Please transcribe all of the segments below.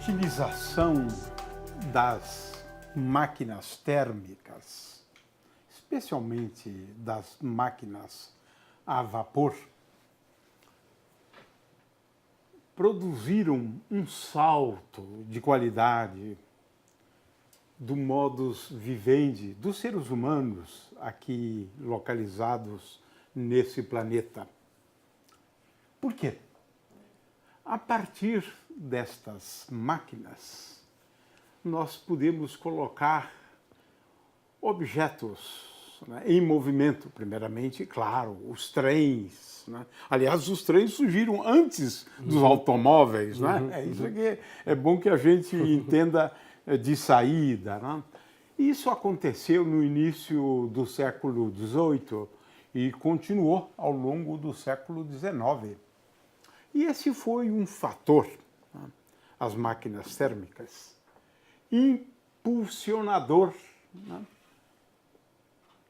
utilização das máquinas térmicas, especialmente das máquinas a vapor, produziram um salto de qualidade do modus vivendi dos seres humanos aqui localizados nesse planeta. Por quê? A partir destas máquinas, nós podemos colocar objetos, né, em movimento, primeiramente, claro, os trens. Né? Aliás, os trens surgiram antes dos automóveis. Né? É isso que é bom que a gente entenda de saída. Né? Isso aconteceu no início do século XVIII e continuou ao longo do século XIX. E esse foi um fator, né, as máquinas térmicas, impulsionador, né,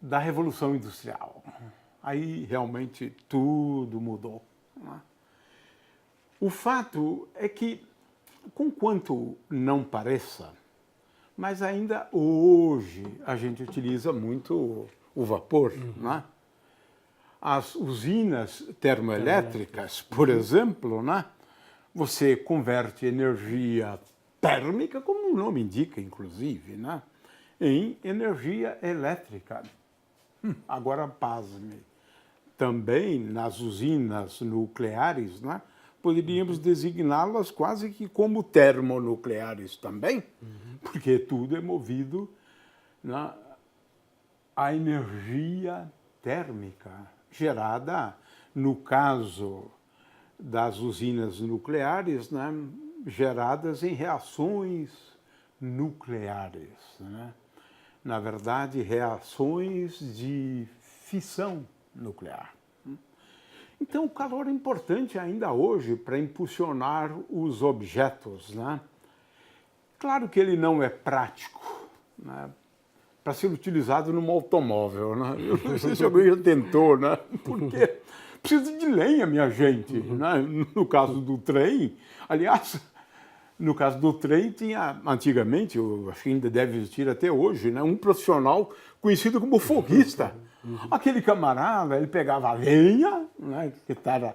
da Revolução Industrial. Aí realmente tudo mudou. Né? O fato é que, conquanto não pareça, mas ainda hoje a gente utiliza muito o vapor, né? As usinas termoelétricas, por exemplo, né? Você converte energia térmica, como o nome indica, inclusive, né? Em energia elétrica. Agora, pasme, também nas usinas nucleares, né? Poderíamos designá-las quase que como termonucleares também, porque tudo é movido, né, a energia térmica gerada, no caso das usinas nucleares, né, geradas em reações nucleares, né? Na verdade, reações de fissão nuclear. Então, o calor é importante ainda hoje para impulsionar os objetos, né? Claro que ele não é prático, né, para ser utilizado num automóvel, né? Eu não sei se alguém já tentou, né? Porque precisa de lenha, minha gente. Né? No caso do trem, aliás, no caso do trem tinha, antigamente, eu acho que ainda deve existir até hoje, né, um profissional conhecido como foguista. Aquele camarada, ele pegava a lenha, né, que estava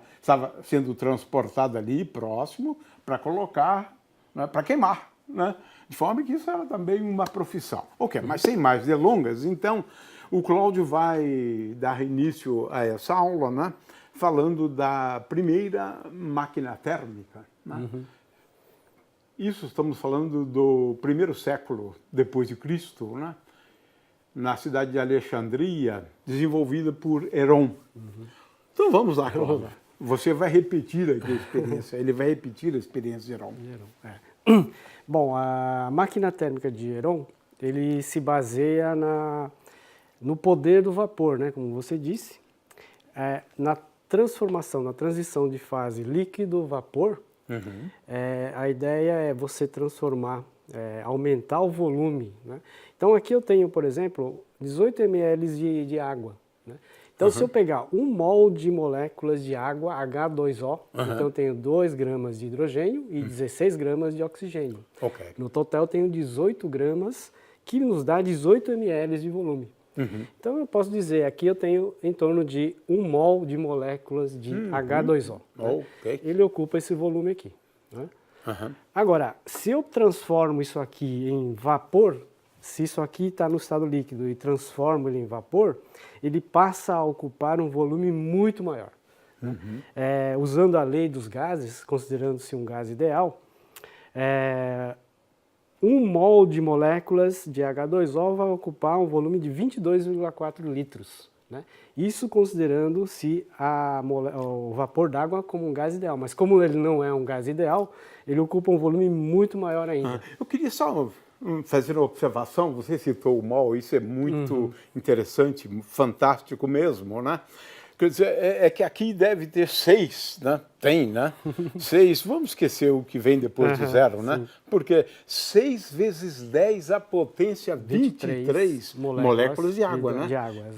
sendo transportada ali próximo, para colocar, né, para queimar, né? De forma que isso era também uma profissão. Ok, mas sem mais delongas, então o Cláudio vai dar início a essa aula, né, falando da primeira máquina térmica. Né? Isso estamos falando do primeiro século depois de Cristo, né? Na cidade de Alexandria, desenvolvida por Heron. Então vamos lá, Cláudio. Você vai repetir aqui a experiência, ele vai repetir a experiência de Heron. Bom, a máquina térmica de Heron, ele se baseia no poder do vapor, né? Como você disse, na transformação, na transição de fase líquido-vapor. A ideia é você transformar, aumentar o volume. Né? Então aqui eu tenho, por exemplo, 18 ml de água. Né? Então se eu pegar 1 mol de moléculas de água, H2O, então eu tenho 2 gramas de hidrogênio e 16 gramas de oxigênio. No total eu tenho 18 gramas, que nos dá 18 ml de volume. Então eu posso dizer, aqui eu tenho em torno de 1 mol de moléculas de H2O. Né? Ele ocupa esse volume aqui. Né? Agora, se eu transformo isso aqui em vapor, se isso aqui está no estado líquido e transformo ele em vapor, ele passa a ocupar um volume muito maior. Né? Usando a lei dos gases, considerando-se um gás ideal, 1 mol de moléculas de H2O vai ocupar um volume de 22,4 litros. Né? Isso considerando-se o vapor d'água como um gás ideal. Mas como ele não é um gás ideal, ele ocupa um volume muito maior ainda. Eu queria só fazer uma observação. Você citou o mol, isso é muito interessante, fantástico mesmo, né? Quer dizer, é que aqui deve ter 6, né? Tem, né? 6, vamos esquecer o que vem depois de 0, né? Porque 6 vezes 10 à potência 23 moléculas de água, né?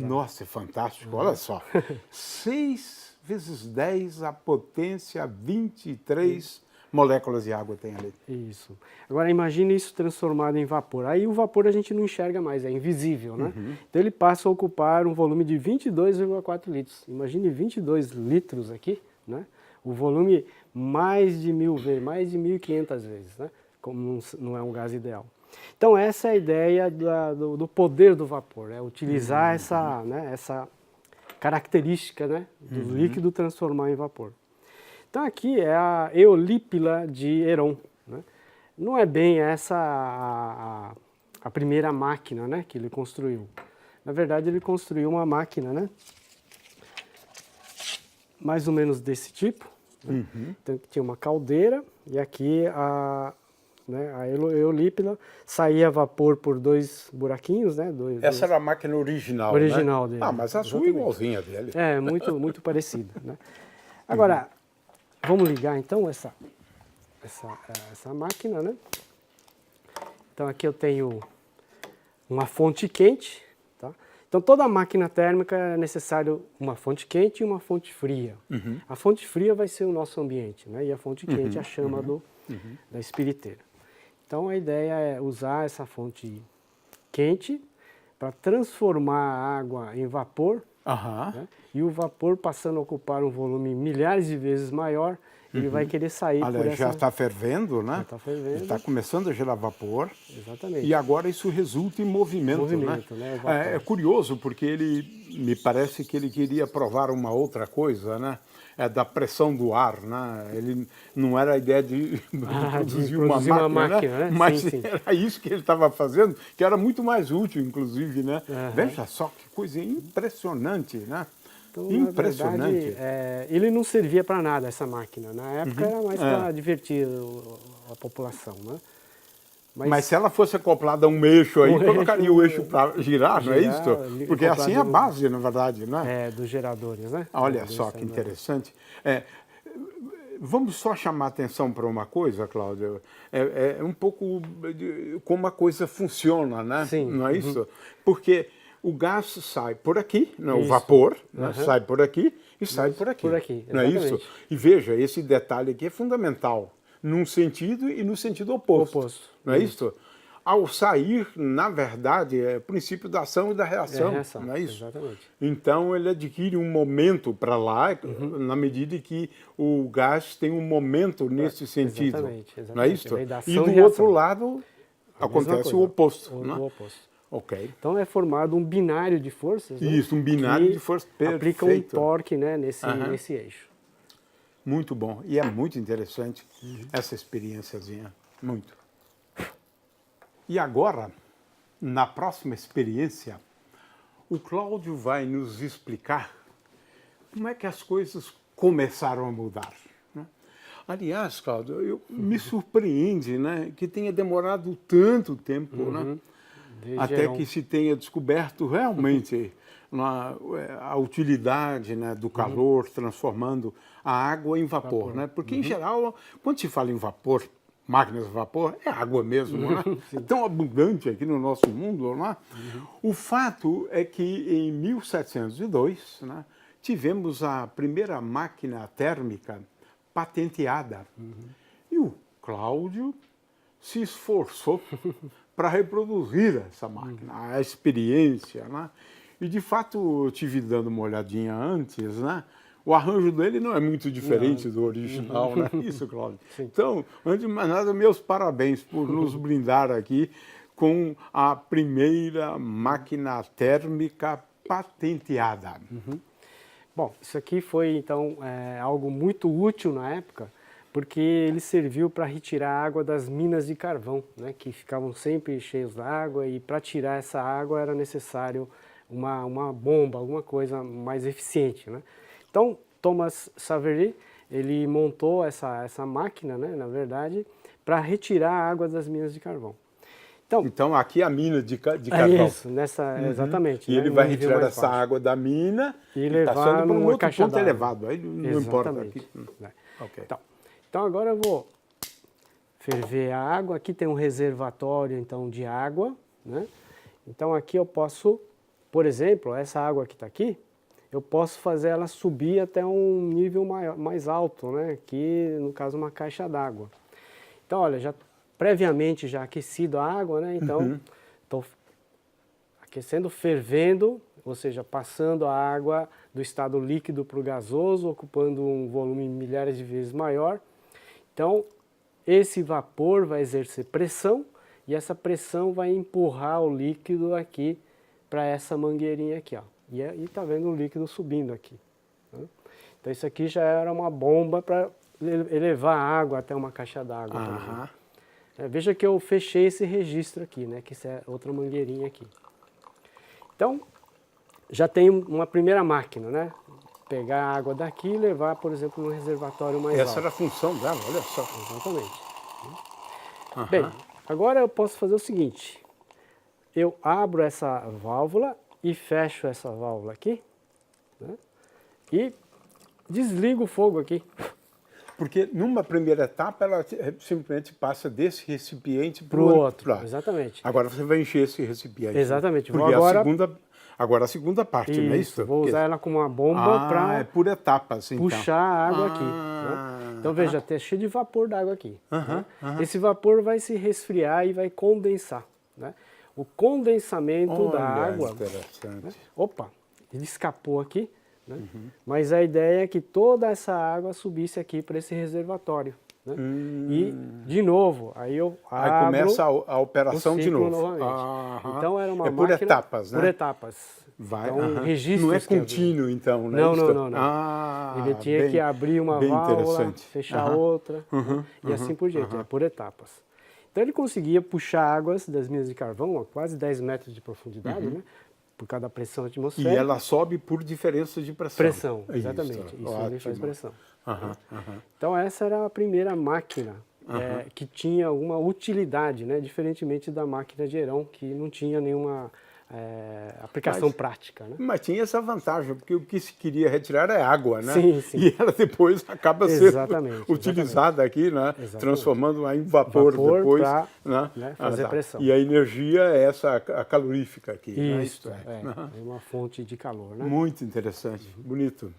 Nossa, é fantástico, olha só. 6 vezes 10 à potência 23 moléculas de água tem ali? Isso. Agora imagine isso transformado em vapor. Aí o vapor a gente não enxerga mais, é invisível, né? Então ele passa a ocupar um volume de 22,4 litros. Imagine 22 litros aqui, né? O volume mais de 1000 vezes, mais de 1500 vezes, né? Como não é um gás ideal. Então essa é a ideia do poder do vapor, é utilizar essa característica, né, do líquido transformar em vapor. Então aqui é a Eolípila de Heron, né? Não é bem essa a primeira máquina, né, que ele construiu. Na verdade ele construiu uma máquina, né, mais ou menos desse tipo. Né? Então tinha uma caldeira e aqui a Eolípila saía vapor por 2 buraquinhos, né? Essa era a máquina original, original né? dele. Ah, mas a sua é igualzinha dele. É, muito parecida, né? Agora, vamos ligar então essa máquina, né? Então aqui eu tenho uma fonte quente, tá? Então toda máquina térmica é necessário uma fonte quente e uma fonte fria. A fonte fria vai ser o nosso ambiente, né? E a fonte quente é a chama da espiriteira. Então a ideia é usar essa fonte quente para transformar a água em vapor, né? E o vapor passando a ocupar um volume milhares de vezes maior, ele vai querer sair por essa... Já está fervendo, né? Já está fervendo. Está começando a gerar vapor. Exatamente. E agora isso resulta em movimento, Movimento, né? né? É curioso, porque me parece que ele queria provar uma outra coisa, né? Da pressão do ar, né? Ele não era a ideia de produzir uma máquina, né? Mas sim. era isso que ele estava fazendo, que era muito mais útil, inclusive, né? Veja só que coisa impressionante, né? Então, impressionante. Na verdade, ele não servia para nada, essa máquina. Na época era mais para divertir a população, né? Mas se ela fosse acoplada a um eixo aí, colocaria o eixo para girar, não é isso? Porque assim é a base, na verdade, não é? Dos geradores, né? Olha só que interessante. Vamos só chamar atenção para uma coisa, Cláudio. É um pouco como a coisa funciona, né? Sim. Não é isso? Porque o gás sai por aqui, né? O vapor sai por aqui e sai por aqui. Por aqui, não é isso? E veja, esse detalhe aqui é fundamental, num sentido e no sentido oposto. Não é isso? Ao sair, na verdade, é o princípio da ação e da reação, não é isso? Exatamente. Então ele adquire um momento para lá, na medida que o gás tem um momento nesse sentido, exatamente. não é isso? E do outro lado acontece o oposto. O oposto. Ok. Então é formado um binário de forças. Isso, um binário de forças perfeito. Aplica um torque, né, nesse eixo. Muito bom. E é muito interessante essa experiênciazinha. Muito. E agora, na próxima experiência, o Cláudio vai nos explicar como é que as coisas começaram a mudar. Né? Aliás, Cláudio, me surpreende, né, que tenha demorado tanto tempo, né, até que se tenha descoberto realmente a utilidade, né, do calor transformando a água em vapor. Né? Porque, em geral, quando se fala em vapor, máquinas a vapor, é água mesmo, né? É tão abundante aqui no nosso mundo, né? O fato é que em 1702, né, tivemos a primeira máquina térmica patenteada. E o Cláudio se esforçou para reproduzir essa máquina, a experiência, né? E de fato eu tive dando uma olhadinha antes, né? O arranjo dele não é muito diferente do original, né? Isso, Cláudio. Então, antes de mais nada, meus parabéns por nos brindar aqui com a primeira máquina térmica patenteada. Bom, isso aqui foi, então, algo muito útil na época, porque ele serviu para retirar a água das minas de carvão, né, que ficavam sempre cheios d'água, e para tirar essa água era necessário uma bomba, alguma coisa mais eficiente, né? Então, Thomas Savery, ele montou essa máquina, né, na verdade, para retirar a água das minas de carvão. Então aqui a mina de carvão. Isso, exatamente. E ele vai retirar essa água da mina e levar para um outro ponto elevado. Aí não importa aqui. Okay. Então agora eu vou ferver a água. Aqui tem um reservatório então de água, né? Então aqui eu posso, por exemplo, essa água que está aqui, eu posso fazer ela subir até um nível mais alto, né? Que no caso uma caixa d'água. Então, olha, já previamente já aquecido a água, né? Então, estou aquecendo, fervendo, ou seja, passando a água do estado líquido para o gasoso, ocupando um volume milhares de vezes maior. Então, esse vapor vai exercer pressão e essa pressão vai empurrar o líquido aqui para essa mangueirinha aqui, ó. E tá vendo o líquido subindo aqui, né? Então, isso aqui já era uma bomba para elevar a água até uma caixa d'água. Veja que eu fechei esse registro aqui, né? Que isso é outra mangueirinha aqui. Então, já tem uma primeira máquina, né? Pegar a água daqui e levar, por exemplo, num reservatório mais alto. Essa era a função dela, olha só. Exatamente. Bem, agora eu posso fazer o seguinte. Eu abro essa válvula e fecho essa válvula aqui, né? E desligo o fogo aqui. Porque numa primeira etapa ela simplesmente passa desse recipiente para Pro o outro, exatamente. Agora você vai encher esse recipiente. Exatamente. Porque agora a segunda parte, não é isso? Vou usar ela como uma bomba para é por etapas, então. puxar a água aqui, né? Então veja, tem cheio de vapor d'água aqui, né? Esse vapor vai se resfriar e vai condensar, né? O condensamento da água, interessante. Né? Opa, ele escapou aqui, né? Mas a ideia é que toda essa água subisse aqui para esse reservatório, né? E, de novo, aí eu abro, aí começa a operação de novo. Novamente. Então era uma por máquina... etapas, né? Por etapas. Vai, então, registros não é contínuo, então, né? Não. Ele tinha que abrir uma válvula, fechar outra, e assim por diante, é por etapas. Então ele conseguia puxar águas das minas de carvão a quase 10 metros de profundidade, né? Por causa da pressão atmosférica. E ela sobe por diferença de pressão. Pressão, exatamente. Isso ele faz pressão. Então essa era a primeira máquina que tinha alguma utilidade, né? Diferentemente da máquina de Herón, que não tinha nenhuma aplicação prática, né? Mas tinha essa vantagem, porque o que se queria retirar é água, né? Sim. E ela depois acaba sendo utilizada aqui, né? Transformando em vapor depois. Pra, né? Fazer pressão. E a energia é essa, a calorífica aqui. Isso, é uma fonte de calor, né? Muito interessante, bonito.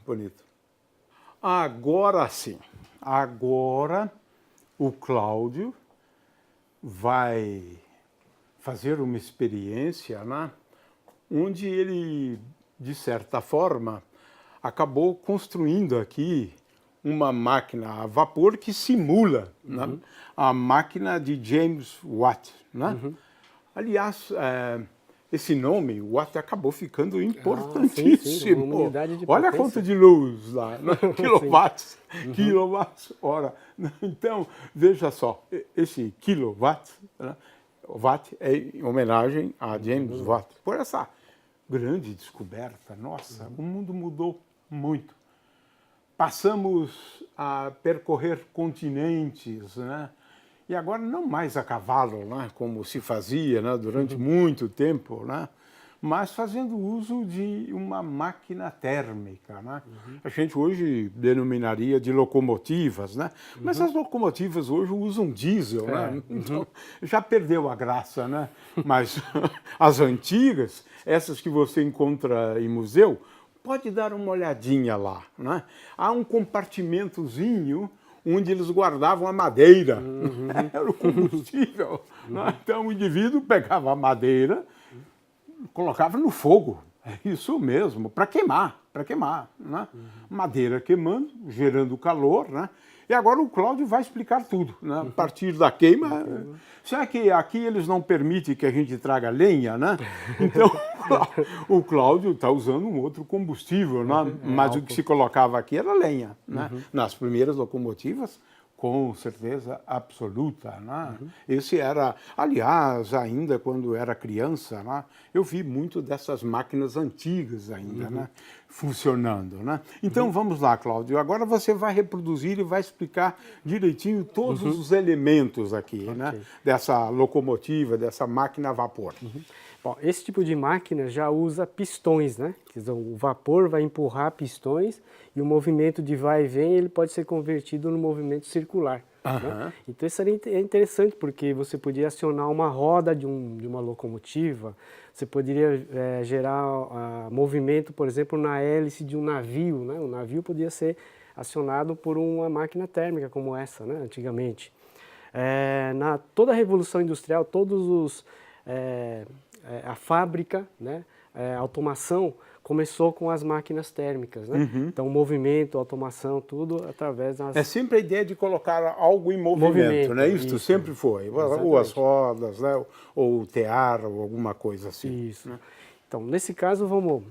Agora sim, agora o Cláudio vai fazer uma experiência, né? Onde ele, de certa forma, acabou construindo aqui uma máquina a vapor que simula né? A máquina de James Watt, né? Aliás, esse nome, Watt, acabou ficando importantíssimo. Uma unidade de olha a potência. conta de luz lá, né? Quilowatts, quilowatts hora. Então, veja só, esse kilowatt, né? Watt é em homenagem a James Watt. Por essa grande descoberta, nossa, o mundo mudou muito. Passamos a percorrer continentes, né? E agora não mais a cavalo, né? Como se fazia, né? Durante muito tempo, né? Mas fazendo uso de uma máquina térmica, né? A gente hoje denominaria de locomotivas, né? Mas as locomotivas hoje usam diesel, né? Então, já perdeu a graça, né? Mas as antigas, essas que você encontra em museu, pode dar uma olhadinha lá, né? Há um compartimentozinho onde eles guardavam a madeira, era o combustível. Né? Então o indivíduo pegava a madeira, colocava no fogo, é isso mesmo, para queimar, né? Madeira queimando, gerando calor, né? E agora o Cláudio vai explicar tudo, né? A partir da queima. Será que aqui eles não permitem que a gente traga lenha, né? Então o Cláudio está usando um outro combustível, né? Mas o que se colocava aqui era lenha, né? Nas primeiras locomotivas, com certeza absoluta, né? Esse era, aliás, ainda quando era criança, né? Eu vi muito dessas máquinas antigas ainda, né? Funcionando, né? Então vamos lá, Cláudio. Agora você vai reproduzir e vai explicar direitinho todos os elementos aqui, né? Dessa locomotiva, dessa máquina a vapor. Bom, esse tipo de máquina já usa pistões, né? Quer dizer, o vapor vai empurrar pistões e o movimento de vai e vem ele pode ser convertido no movimento circular. Né? Então isso é interessante, porque você podia acionar uma roda de uma locomotiva, você poderia gerar movimento, por exemplo, na hélice de um navio. Né? O navio podia ser acionado por uma máquina térmica como essa, né? Antigamente. Toda a Revolução Industrial, a fábrica, né? A automação começou com as máquinas térmicas, né? Então, movimento, automação, tudo através das... É sempre a ideia de colocar algo em movimento, né? Isso sempre foi. Exatamente. Ou as rodas, né? Ou o tear, ou alguma coisa assim. Isso. Né? Então, nesse caso, vamos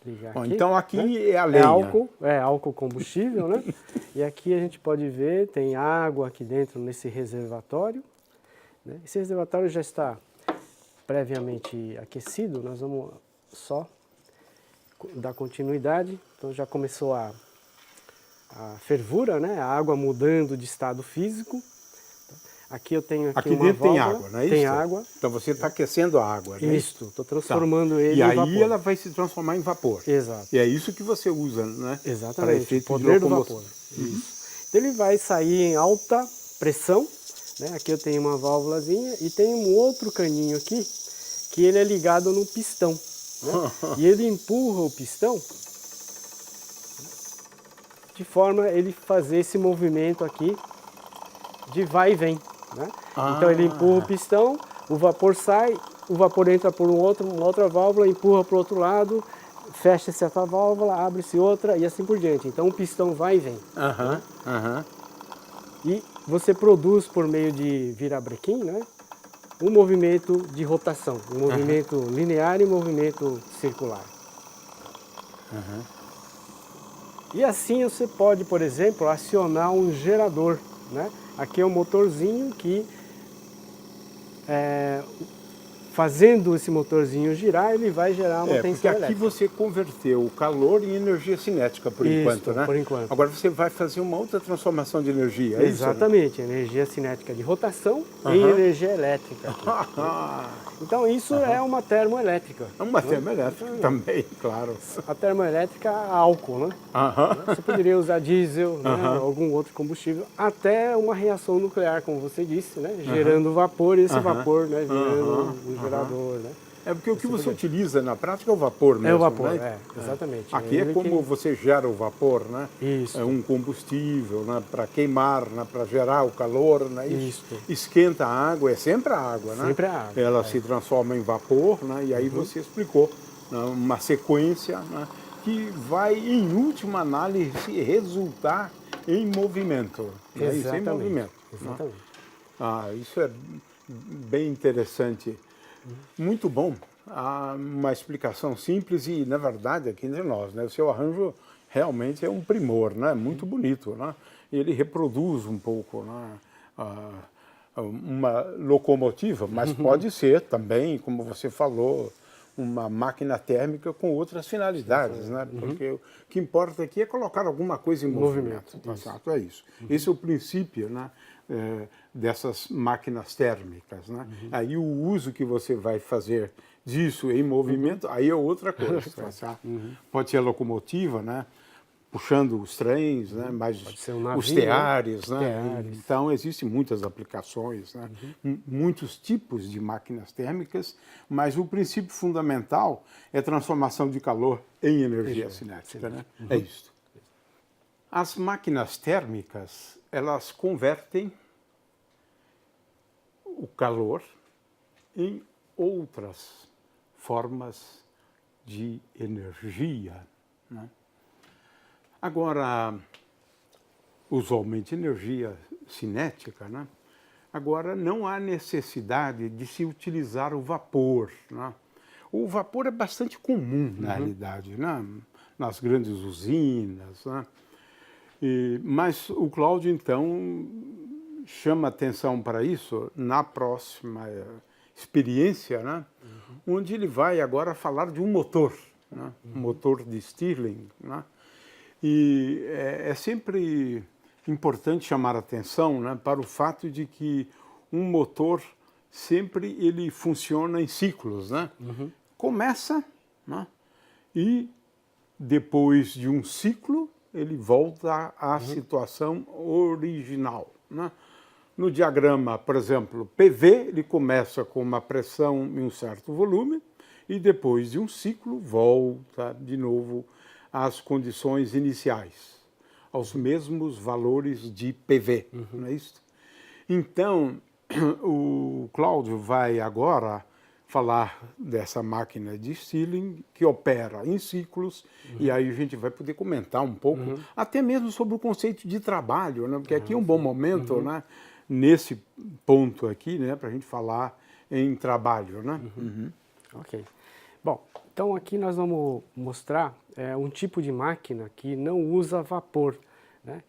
ligar aqui. Então, aqui né? é a lenha. Álcool combustível, né? E aqui a gente pode ver, tem água aqui dentro nesse reservatório. Né? Esse reservatório já está previamente aquecido, nós vamos só dar continuidade. Então já começou a fervura, né? A água mudando de estado físico. Aqui eu tenho aqui uma dentro válvula, tem água, não é isso? Tem água. Então você está aquecendo a água, né? Isso, estou transformando ele em vapor. E aí ela vai se transformar em vapor. Exato. E é isso que você usa, né? Exatamente, o poder do vapor. Isso. Então ele vai sair em alta pressão. Né? Aqui eu tenho uma válvulazinha e tem um outro caninho aqui, que ele é ligado no pistão. Né? E ele empurra o pistão de forma a ele fazer esse movimento aqui de vai e vem. Né? Então ele empurra o pistão, o vapor sai, o vapor entra por uma outra válvula, empurra para o outro lado, fecha-se essa válvula, abre-se outra e assim por diante. Então o pistão vai e vem. Né? E você produz por meio de virabrequim, né, um movimento de rotação, um movimento linear e um movimento circular. E assim você pode, por exemplo, acionar um gerador. Né? Aqui é um motorzinho que, fazendo esse motorzinho girar, ele vai gerar uma tensão porque aqui elétrica. você converteu o calor em energia cinética, por enquanto, né? Por enquanto. Agora você vai fazer uma outra transformação de energia, é Exatamente, isso? Né? Energia cinética de rotação em energia elétrica. Então isso é uma termoelétrica. É uma termoelétrica também, claro. A termoelétrica a álcool, né? Você poderia usar diesel, né? Algum outro combustível, até uma reação nuclear, como você disse, né? Gerando vapor e esse vapor, né? Virando um gerador, né? É porque o que você utiliza na prática é o vapor mesmo, É o vapor, né? exatamente. Aqui é como você gera o vapor, né? Isso. É um combustível, né? Para queimar, né? Para gerar o calor, né? Isso. Esquenta a água, é sempre a água, né? Sempre a água. Ela se transforma em vapor, né? E aí você explicou, né? Uma sequência, né? Que vai, em última análise, resultar em movimento. Né? Isso é em movimento. Exatamente. Né? Isso é bem interessante. Muito bom. Uma explicação simples e, na verdade, aqui entre nós, né? O seu arranjo realmente é um primor, né? Muito bonito, né? Ele reproduz um pouco, né? Uma locomotiva, mas pode ser também, como você falou, uma máquina térmica com outras finalidades, né? Porque o que importa aqui é colocar alguma coisa em movimento. Tá certo? É isso. Esse é o princípio, né? Dessas máquinas térmicas, né? Aí o uso que você vai fazer disso em movimento, aí é outra coisa. Tá certo? Pode ser a locomotiva, né? Puxando os trens, né? Mas um navio, os teares, né? Teares. Então existem muitas aplicações, né? Muitos tipos de máquinas térmicas, mas o princípio fundamental é a transformação de calor em energia cinética, né? É isso. As máquinas térmicas, elas convertem o calor em outras formas de energia, né? Agora, usualmente energia cinética, né? Agora não há necessidade de se utilizar o vapor, né? O vapor é bastante comum, na realidade, né? Nas grandes usinas, né? Mas o Cláudio, então, chama atenção para isso na próxima experiência, né? Onde ele vai agora falar de um motor, né? Um motor de Stirling, né? E é sempre importante chamar a atenção, né, para o fato de que um motor sempre ele funciona em ciclos, né? Começa, né, e depois de um ciclo ele volta à situação original, né? No diagrama, por exemplo, PV, ele começa com uma pressão em um certo volume e depois de um ciclo volta de novo às condições iniciais, aos mesmos valores de PV, não é isso? Então, o Cláudio vai agora falar dessa máquina de Stirling que opera em ciclos, e aí a gente vai poder comentar um pouco, até mesmo sobre o conceito de trabalho, né? Porque aqui é um bom momento, né? Nesse ponto aqui, né? Para a gente falar em trabalho, né? Ok. Bom, então aqui nós vamos mostrar um tipo de máquina que não usa vapor, né?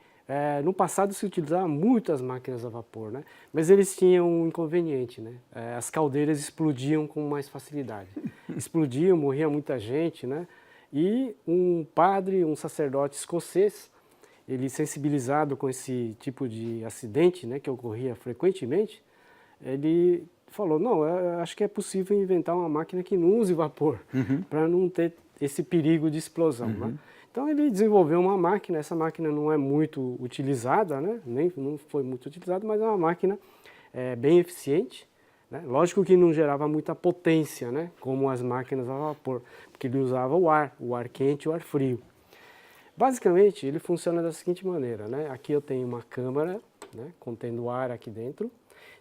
No passado se utilizava muitas máquinas a vapor, né? Mas eles tinham um inconveniente, né? As caldeiras explodiam com mais facilidade. Explodiam, morria muita gente, né? E um padre, um sacerdote escocês, ele sensibilizado com esse tipo de acidente, né, que ocorria frequentemente, ele falou, não, eu acho que é possível inventar uma máquina que não use vapor, para não ter esse perigo de explosão, né? Então ele desenvolveu uma máquina, essa máquina não é muito utilizada, né? Não foi muito utilizada, mas é uma máquina bem eficiente, né? Lógico que não gerava muita potência, né? Como as máquinas a vapor, porque ele usava o ar quente e o ar frio. Basicamente ele funciona da seguinte maneira, né? Aqui eu tenho uma câmara, né, contendo ar aqui dentro.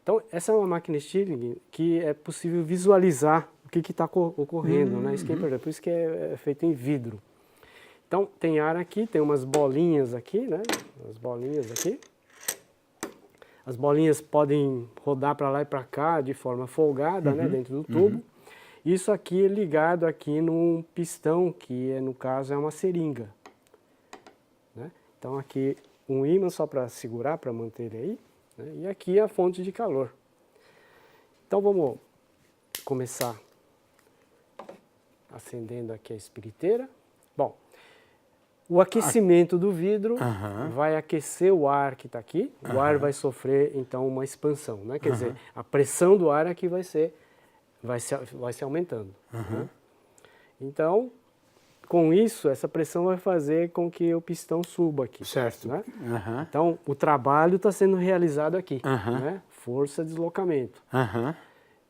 Então essa é uma máquina Stirling que é possível visualizar o que está ocorrendo, né? Isso que é importante, por isso que é feito em vidro. Então, tem ar aqui, tem umas bolinhas aqui, né? As bolinhas aqui. As bolinhas podem rodar para lá e para cá de forma folgada, né? Dentro do tubo. Isso aqui é ligado aqui num pistão, que no caso é uma seringa, né? Então, aqui um ímã só para segurar, para manter ele aí, né? E aqui a fonte de calor. Então, vamos começar acendendo aqui a espiriteira. Bom, o aquecimento do vidro vai aquecer o ar que está aqui, o ar vai sofrer então uma expansão, né? Quer dizer, a pressão do ar aqui vai se aumentando, né? Então, com isso, essa pressão vai fazer com que o pistão suba aqui. Certo. Né? Então, o trabalho está sendo realizado aqui, né? Força, deslocamento.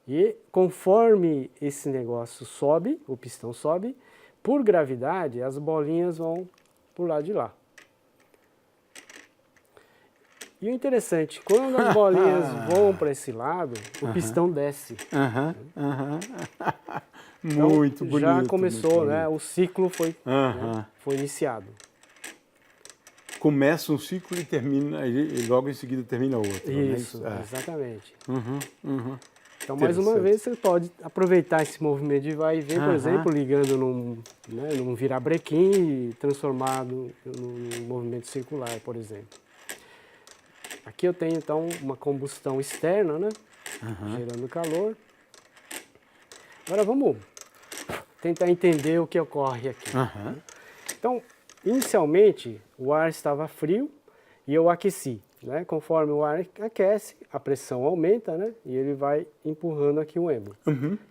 E conforme esse negócio sobe, o pistão sobe, por gravidade, as bolinhas vão por lado de lá. E o interessante, quando as bolinhas vão para esse lado, o pistão desce. Então, Muito bonito. já começou, muito né? bonito. O ciclo foi, né, foi iniciado. Começa um ciclo e termina, e logo em seguida termina outro. Isso, né? exatamente. Então, mais uma vez, você pode aproveitar esse movimento de vai e vem, por exemplo, ligando num virabrequim e transformado num movimento circular, por exemplo. Aqui eu tenho, então, uma combustão externa, né? Gerando calor. Agora, vamos tentar entender o que ocorre aqui. Então, inicialmente, o ar estava frio e eu aqueci. Né? Conforme o ar aquece, a pressão aumenta, né? E ele vai empurrando aqui o êmbolo.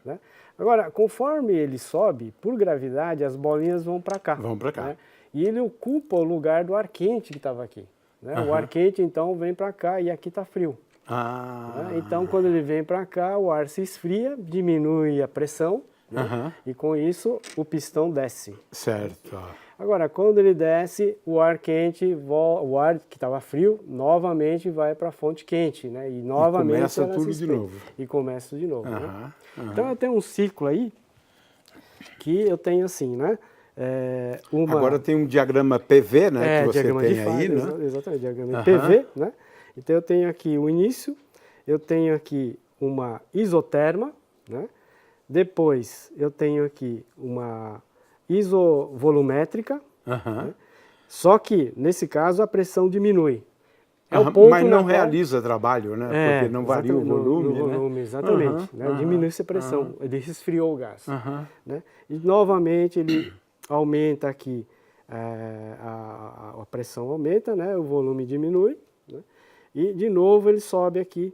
Né? Agora, conforme ele sobe, por gravidade, as bolinhas vão para cá. Vão para cá. Né? E ele ocupa o lugar do ar quente que estava aqui. Né? O ar quente, então, vem para cá e aqui está frio. Né? Então, quando ele vem para cá, o ar se esfria, diminui a pressão, né? E com isso o pistão desce. Certo. Agora, quando ele desce, o ar quente, o ar que estava frio, novamente vai para a fonte quente, né? E novamente começa tudo de novo. E começa de novo. Né? Então eu tenho um ciclo aí que eu tenho assim, né? Agora tem um diagrama PV, né? Que você tem aí, né? Exatamente, diagrama PV, né? Então eu tenho aqui o início, eu tenho aqui uma isoterma, né? Depois eu tenho aqui uma isovolumétrica, né? Só que, nesse caso, a pressão diminui. O ponto mas não realiza trabalho, né? Porque não varia o volume. No volume, exatamente. Né? Diminui-se a pressão, ele resfriou o gás. Né? E, novamente, ele aumenta aqui, a pressão aumenta, né? O volume diminui, né? E, de novo, ele sobe aqui,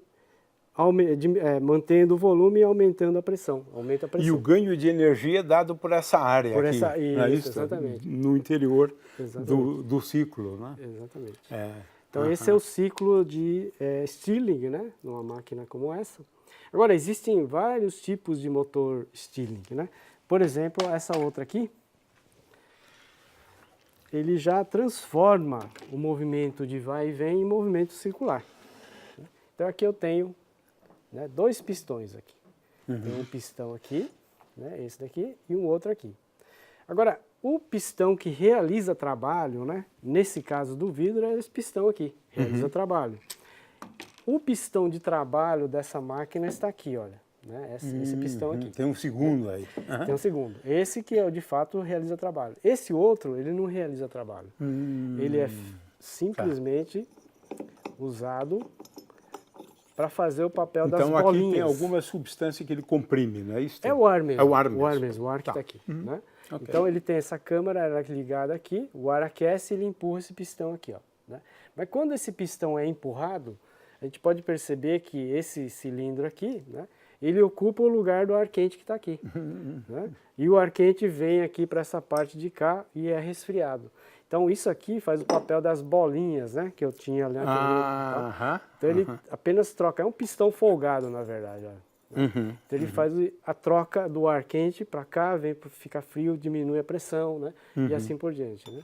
mantendo o volume e aumentando a pressão. Aumenta a pressão. E o ganho de energia é dado por essa área Por aqui, essa- não é isso, isso? exatamente. No interior Exatamente. do ciclo, né? Exatamente. É. Então, esse é o ciclo de Stirling, né? Numa máquina como essa. Agora, existem vários tipos de motor Stirling, né? Por exemplo, essa outra aqui, ele já transforma o movimento de vai e vem em movimento circular. Então, aqui eu tenho, né, dois pistões aqui. Tem um pistão aqui, né, esse daqui, e um outro aqui. Agora, o pistão que realiza trabalho, né, nesse caso do vidro, é esse pistão aqui, realiza trabalho. O pistão de trabalho dessa máquina está aqui, olha, né, esse pistão aqui. Tem um segundo aí. Tem um segundo. Esse que de fato realiza trabalho. Esse outro, ele não realiza trabalho. Ele é simplesmente usado para fazer o papel das Então aqui bolinhas. tem alguma substância que ele comprime, não é isso? É o ar mesmo. É o ar mesmo. O ar mesmo, o ar que Tá. está aqui. Né? Ok. Então ele tem essa câmara ligada aqui, o ar aquece e ele empurra esse pistão aqui. Ó, né? Mas quando esse pistão é empurrado, a gente pode perceber que esse cilindro aqui, né, ele ocupa o lugar do ar quente que está aqui. Né? E o ar quente vem aqui para essa parte de cá e é resfriado. Então isso aqui faz o papel das bolinhas, né, que eu tinha ali anteriormente. Tá? Então ele apenas troca, é um pistão folgado na verdade. Ó. Então ele faz a troca do ar quente para cá, vem para ficar frio, diminui a pressão, né, e assim por diante. Né?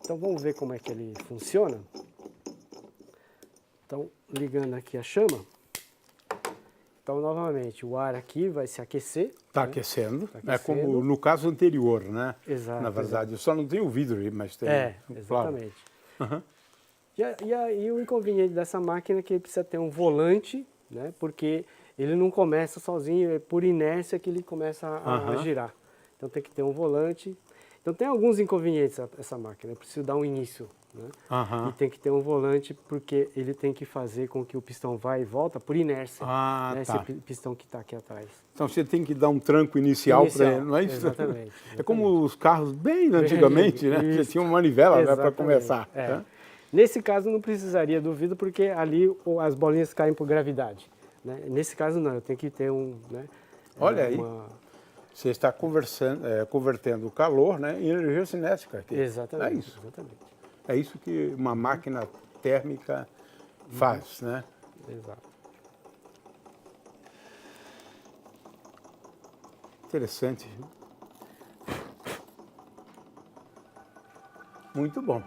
Então vamos ver como é que ele funciona. Então ligando aqui a chama. Então, novamente, o ar aqui vai se aquecer. Está né? aquecendo. Tá É aquecendo. como no caso anterior, né? Exato. Na verdade, só não tem o vidro aí, mas tem. Exatamente. Claro. E aí o inconveniente dessa máquina é que ele precisa ter um volante, né? Porque ele não começa sozinho, é por inércia que ele começa a girar. Então tem que ter um volante. Então tem alguns inconvenientes essa máquina. Eu preciso dar um início. Né? E tem que ter um volante porque ele tem que fazer com que o pistão vá e volta por inércia. Né? Tá. Esse pistão que está aqui atrás. Então você tem que dar um tranco inicial para ele, não é isso? Exatamente. É como os carros bem antigamente, né? Você tinha uma manivela, né, para começar. Né? Nesse caso não precisaria do vidro porque ali as bolinhas caem por gravidade. Né? Nesse caso não, eu tenho que ter um... Né, Olha aí, você está convertendo o calor, né, em energia cinética. Aqui. Exatamente. É isso. Exatamente. É isso que uma máquina térmica faz, né? Exato. Interessante. Muito bom.